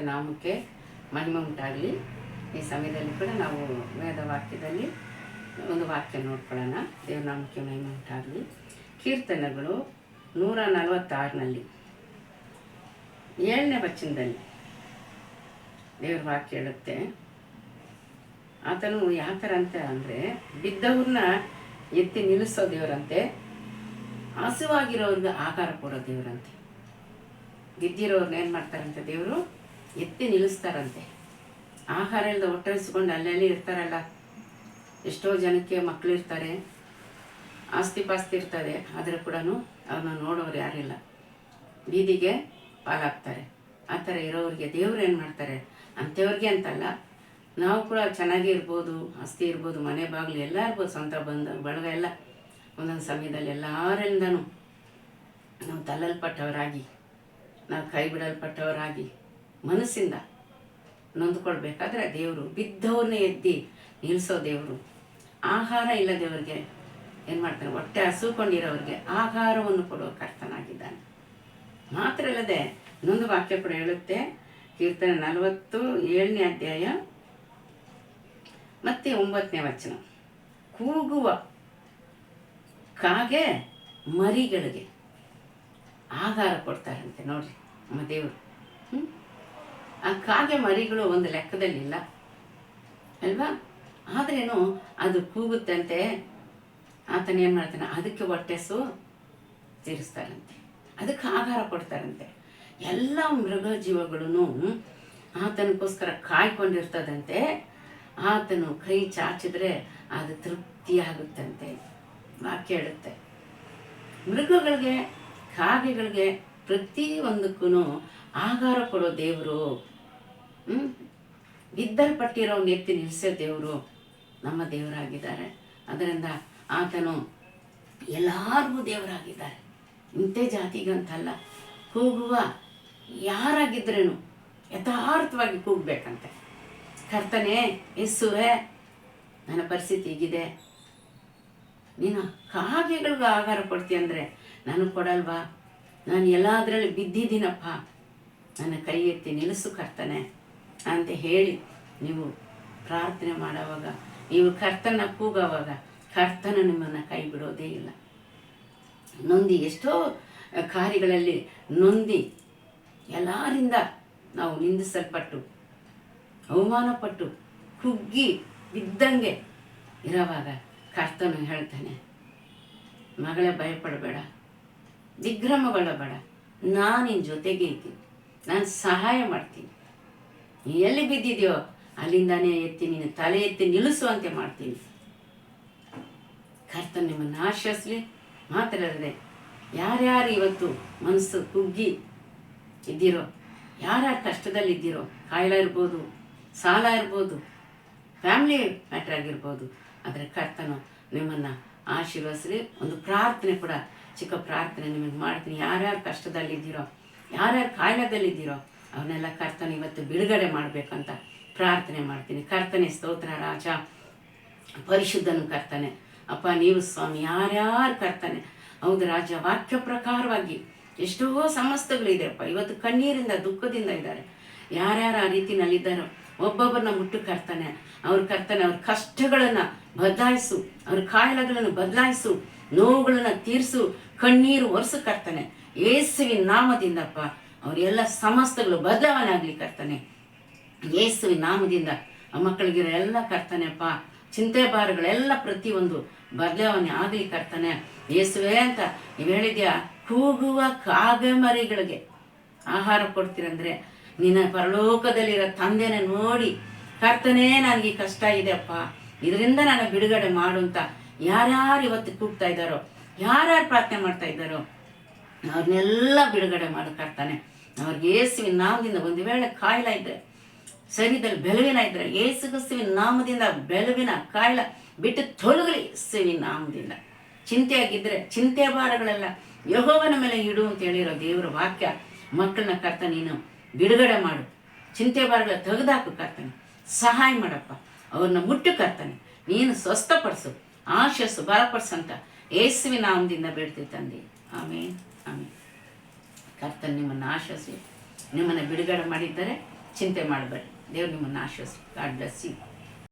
ನಾಮಕ್ಕೆ ಮಹಿಮೆ ಉಂಟಾಗಲಿ. ಈ ಸಮಯದಲ್ಲಿ ಕೂಡ ನಾವು ವೇದ ವಾಕ್ಯದಲ್ಲಿ ಒಂದು ವಾಕ್ಯ ನೋಡ್ಕೊಳ್ಳೋಣ. ದೇವ್ರ ನಾಮಕ್ಕೆ ಮಹಿಮೆ ಉಂಟಾಗಲಿ. ಕೀರ್ತನೆಗಳು 146ನಲ್ಲಿ 7ನೇ ವಚನದಲ್ಲಿ ದೇವ್ರ ವಾಕ್ಯ ಹೇಳುತ್ತೆ, ಆತನು ಯಾವ ಥರ ಅಂತ ಅಂದರೆ, ಬಿದ್ದವ್ರನ್ನ ಎತ್ತಿ ನಿಲ್ಲಿಸೋ ದೇವರಂತೆ, ಹಸುವಾಗಿರೋರ್ಗೆ ಆಹಾರ ಕೊಡೋ ದೇವರಂತೆ. ಬಿದ್ದಿರೋರ್ನ ಏನು ಮಾಡ್ತಾರಂತೆ, ದೇವರು ಎತ್ತಿ ನಿಲ್ಲಿಸ್ತಾರಂತೆ. ಆಹಾರ ಇಲ್ಲದೆ ಹೊಟ್ಟೆಸ್ಕೊಂಡು ಅಲ್ಲೆಲ್ಲಿ ಇರ್ತಾರಲ್ಲ, ಎಷ್ಟೋ ಜನಕ್ಕೆ ಮಕ್ಕಳಿರ್ತಾರೆ, ಆಸ್ತಿ ಪಾಸ್ತಿ ಇರ್ತದೆ, ಆದರೂ ಕೂಡ ಅವ್ರನ್ನ ನೋಡೋರು ಯಾರಿಲ್ಲ, ಬೀದಿಗೆ ಪಾಲಾಗ್ತಾರೆ. ಆ ಥರ ಇರೋರಿಗೆ ದೇವ್ರು ಏನು ಮಾಡ್ತಾರೆ, ಅಂಥವ್ರಿಗೆ ಅಂತಲ್ಲ, ನಾವು ಕೂಡ ಚೆನ್ನಾಗಿ ಇರ್ಬೋದು, ಆಸ್ತಿ ಇರ್ಬೋದು, ಮನೆ ಬಾಗಿಲು ಎಲ್ಲ ಇರ್ಬೋದು, ಸ್ವಂತ ಬಳಗ ಎಲ್ಲ ಒಂದೊಂದು ಸಮಯದಲ್ಲಿ ಎಲ್ಲರಿಂದನೂ ನಾವು ತಲ್ಲಲ್ಪಟ್ಟವರಾಗಿ, ನಾವು ಕೈ ಬಿಡಲ್ಪಟ್ಟವರಾಗಿ ಮನಸ್ಸಿಂದ ನೊಂದ್ಕೊಳ್ಬೇಕಾದ್ರೆ ದೇವರು ಬಿದ್ದವ್ರನ್ನೇ ಎದ್ದಿ ನಿಲ್ಲಿಸೋ ದೇವರು. ಆಹಾರ ಇಲ್ಲದವ್ರಿಗೆ ಏನು ಮಾಡ್ತಾನೆ, ಹೊಟ್ಟೆ ಹಸುಕೊಂಡಿರೋರಿಗೆ ಆಹಾರವನ್ನು ಕೊಡುವ ಕರ್ತನಾಗಿದ್ದಾನೆ. ಮಾತ್ರ ಅಲ್ಲದೆ ಇನ್ನೊಂದು ವಾಕ್ಯ ಕೂಡ ಹೇಳುತ್ತೆ, ಕೀರ್ತನೆ 47ನೇ ಅಧ್ಯಾಯ ಮತ್ತೆ 9ನೇ ವಚನ, ಕೂಗುವ ಕಾಗೆ ಮರಿಗಳಿಗೆ ಆಹಾರ ಕೊಡ್ತಾರಂತೆ. ನೋಡ್ರಿ ನಮ್ಮ ದೇವರು. ಆ ಕಾಗೆ ಮರಿಗಳು ಒಂದು ಲೆಕ್ಕದಲ್ಲಿಲ್ಲ ಅಲ್ವಾ, ಆದ್ರೇನು ಅದು ಕೂಗುತ್ತಂತೆ, ಆತನ ಏನು ಮಾಡ್ತಾನೆ, ಅದಕ್ಕೆ ಹೊಟ್ಟೆಸು ತೀರಿಸ್ತಾರಂತೆ, ಅದಕ್ಕೆ ಆಹಾರ ಕೊಡ್ತಾರಂತೆ. ಎಲ್ಲ ಮೃಗ ಜೀವಗಳೂ ಆತನಕ್ಕೋಸ್ಕರ ಕಾಯ್ಕೊಂಡಿರ್ತದಂತೆ. ಆತನು ಕೈ ಚಾಚಿದ್ರೆ ಅದು ತೃಪ್ತಿಯಾಗುತ್ತಂತೆ. ವಾಕ್ಯ ಹೇಳುತ್ತೆ, ಮೃಗಗಳಿಗೆ ಕಾಗೆಗಳಿಗೆ ಪ್ರತಿಯೊಂದಕ್ಕೂ ಆಹಾರ ಕೊಡೋ ದೇವರು, ಬಿದ್ದಲ್ಪಟ್ಟಿರೋನ್ ಎತ್ತಿ ನಿಲ್ಲಿಸೋ ದೇವರು ನಮ್ಮ ದೇವರಾಗಿದ್ದಾರೆ. ಅದರಿಂದ ಆತನು ಎಲ್ಲರಿಗೂ ದೇವರಾಗಿದ್ದಾರೆ. ಇಂಥ ಜಾತಿಗಂತಲ್ಲ, ಕೂಗುವ ಯಾರಾಗಿದ್ರೇನು ಯಥಾರ್ಥವಾಗಿ ಕೂಗಬೇಕಂತೆ. ಕರ್ತನೇ, ಯೇಸುವೆ, ನನ್ನ ಪರಿಸ್ಥಿತಿ ಹೀಗಿದೆ, ನೀನು ಕಾಗೆಗಳಿಗೂ ಆಹಾರ ಕೊಡ್ತೀಯ ಅಂದರೆ ನನಗೆ ಕೊಡಲ್ವಾ? ನಾನು ಎಲ್ಲದರಲ್ಲಿ ಬಿದ್ದಿದ್ದೀನಪ್ಪ, ನನ್ನ ಕೈ ಎತ್ತಿ ನಿಲ್ಲಿಸು ಕರ್ತನೆ ಅಂತ ಹೇಳಿ ನೀವು ಪ್ರಾರ್ಥನೆ ಮಾಡೋವಾಗ, ನೀವು ಕರ್ತನ ಕೂಗೋವಾಗ ಕರ್ತನ ನಿಮ್ಮನ್ನು ಕೈ ಬಿಡೋದೇ ಇಲ್ಲ. ನೊಂದಿ ಎಷ್ಟೋ ಕಾರ್ಯಗಳಲ್ಲಿ ನೊಂದಿ ಎಲ್ಲರಿಂದ ನಾವು ನಿಂದಿಸಲ್ಪಟ್ಟು ಅವಮಾನಪಟ್ಟು ಕುಗ್ಗಿ ಬಿದ್ದಂಗೆ ಇರೋವಾಗ ಕರ್ತನು ಹೇಳ್ತಾನೆ, ಮಗಳೇ ಭಯಪಡಬೇಡ, ದಿಗ್ಭ್ರಮಗೊಳ್ಳಬೇಡ, ನಾನು ನಿನ್ನ ಜೊತೆಗೆ ಇದ್ದೀನಿ, ನಾನು ಸಹಾಯ ಮಾಡ್ತೀನಿ. ನೀ ಎಲ್ಲಿ ಬಿದ್ದಿದೆಯೋ ಅಲ್ಲಿಂದಾನೇ ಎತ್ತಿ ನೀನು ತಲೆ ಎತ್ತಿ ನಿಲ್ಲಿಸುವಂತೆ ಮಾಡ್ತೀನಿ. ಕರ್ತನು ನಿಮ್ಮನ್ನು ಆಶ್ರಯಿಸಲಿ. ಮಾತ್ರ ಅಲ್ಲದೆ ಯಾರ್ಯಾರು ಇವತ್ತು ಮನಸ್ಸು ಕುಗ್ಗಿ ಇದ್ದೀರೋ, ಯಾರ್ಯಾರು ಕಷ್ಟದಲ್ಲಿದ್ದೀರೋ, ಕಾಯಿಲೆ ಇರ್ಬೋದು, ಸಾಲ ಇರ್ಬೋದು, ಫ್ಯಾಮಿಲಿ ಮ್ಯಾಟ್ರ್ ಆಗಿರ್ಬೋದು, ಆದರೆ ಕರ್ತನು ನಿಮ್ಮನ್ನು ಆಶೀರ್ವದಿಸಲಿ. ಒಂದು ಪ್ರಾರ್ಥನೆ ಕೂಡ, ಚಿಕ್ಕ ಪ್ರಾರ್ಥನೆ ನಿಮಗೆ ಮಾಡ್ತೀನಿ. ಯಾರ್ಯಾರು ಕಷ್ಟದಲ್ಲಿದ್ದೀರೋ, ಯಾರ್ಯಾರು ಕಾಯಿಲೆದಲ್ಲಿದ್ದೀರೋ ಅವನ್ನೆಲ್ಲ ಕರ್ತನ ಇವತ್ತು ಬಿಡುಗಡೆ ಮಾಡಬೇಕಂತ ಪ್ರಾರ್ಥನೆ ಮಾಡ್ತೀನಿ. ಕರ್ತನೆ ಸ್ತೋತ್ರ, ರಾಜ ಪರಿಶುದ್ಧನು ಕರ್ತನೆ. ಅಪ್ಪ ನೀವು ಸ್ವಾಮಿ, ಯಾರ್ಯಾರು ಕರ್ತನೆ, ಹೌದು ರಾಜ, ವಾಕ್ಯ ಪ್ರಕಾರವಾಗಿ ಎಷ್ಟೋ ಸಮಸ್ತಗಳಿದೆಯಪ್ಪ, ಇವತ್ತು ಕಣ್ಣೀರಿಂದ ದುಃಖದಿಂದ ಇದ್ದಾರೆ. ಯಾರ್ಯಾರು ಆ ರೀತಿನಲ್ಲಿದ್ದಾರೋ ಒಬ್ಬೊಬ್ಬರನ್ನ ಮುಟ್ಟು ಕರ್ತನೆ, ಅವ್ರ ಕರ್ತನೆ, ಅವ್ರ ಕಷ್ಟಗಳನ್ನು ಬದಲಾಯಿಸು, ಅವ್ರ ಕಾಯಿಲೆಗಳನ್ನು ಬದಲಾಯಿಸು, ನೋವುಗಳನ್ನು ತೀರಿಸು, ಕಣ್ಣೀರು ಒರೆಸು ಕರ್ತನೆ. ಯೇಸುವಿನ ನಾಮದಿಂದಪ್ಪ ಅವರೆಲ್ಲ ಸಮಸ್ತಗಳು ಬದಲಾವಣೆ ಆಗಲಿ ಕರ್ತನೆ. ಯೇಸುವಿನ ನಾಮದಿಂದ ಆ ಮಕ್ಕಳಿಗಿರೋ ಎಲ್ಲ ಕರ್ತನೆಪ್ಪ ಚಿಂತೆ ಭಾರಗಳೆಲ್ಲ ಪ್ರತಿಯೊಂದು ಬದಲಾವಣೆ ಆಗಲಿ ಕರ್ತನೆ. ಯೇಸುವೆ ಅಂತ ನೀವು ಹೇಳಿದ್ಯಾ, ಕೂಗುವ ಕಾಗೆ ಮರಿಗಳಿಗೆ ಆಹಾರ ಕೊಡ್ತೀರಂದ್ರೆ ನಿನ್ನ ಪರಲೋಕದಲ್ಲಿರೋ ತಂದೆನ ನೋಡಿ, ಕರ್ತನೇ ನನಗೆ ಕಷ್ಟ ಇದೆಯಪ್ಪ, ಇದರಿಂದ ನಾನು ಬಿಡುಗಡೆ ಮಾಡು ಅಂತ ಯಾರ್ಯಾರು ಇವತ್ತು ಕೂಗ್ತಾ ಇದ್ದಾರೋ, ಯಾರ್ಯಾರು ಪ್ರಾರ್ಥನೆ ಮಾಡ್ತಾ ಇದ್ದಾರೋ ಅವ್ರನ್ನೆಲ್ಲ ಬಿಡುಗಡೆ ಮಾಡು ಕರ್ತಾನೆ. ಅವ್ರಿಗೆ ಯೇಸುವಿನ ನಾಮದಿಂದ ಒಂದು ವೇಳೆ ಕಾಯಿಲೆ ಇದ್ದರೆ, ಶರೀರದಲ್ಲಿ ಬೆಲವಿನ ಇದ್ದರೆ, ಯೇಸು ಕ್ರಿಸ್ತುವಿನ ನಾಮದಿಂದ ಬೆಲವಿನ ಕಾಯಿಲೆ ಬಿಟ್ಟು ತೊಲಗಲಿ ಯೇಸುವಿನ ನಾಮದಿಂದ. ಚಿಂತೆಯಾಗಿದ್ದರೆ ಚಿಂತೆ ಭಾರಗಳೆಲ್ಲ ಯೆಹೋವನ ಮೇಲೆ ಇಡು ಅಂತ ಹೇಳಿರೋ ದೇವರ ವಾಕ್ಯ. ಮಕ್ಕಳನ್ನ ಕರ್ತ ನೀನು ಬಿಡುಗಡೆ ಮಾಡು, ಚಿಂತೆ ಭಾರಗಳ ತೆಗೆದಾಕು ಕರ್ತಾನೆ, ಸಹಾಯ ಮಾಡಪ್ಪ, ಅವ್ರನ್ನ ಮುಟ್ಟು ಕರ್ತಾನೆ, ನೀನು ಸ್ವಸ್ಥಪಡಿಸು, ಆಶಸ್ಸು ಬಲಪಡಿಸಂತ ಯೇಸುವಿನ ನಾಮದಿಂದ ಬೇಡ್ತೀವಿ ತಂದೆ. ಆಮೇಲೆ ಆಮೇಲೆ. ಕರ್ತನ ನಿಮ್ಮನ್ನು ಆಶಿಸಿ ನಿಮ್ಮನ್ನು ಬಿಡುಗಡೆ ಮಾಡಿದ್ದಾರೆ. ಚಿಂತೆ ಮಾಡಬೇಡಿ. ದೇವ್ರು ನಿಮ್ಮನ್ನು ಆಶ್ವಸಿ. God bless you.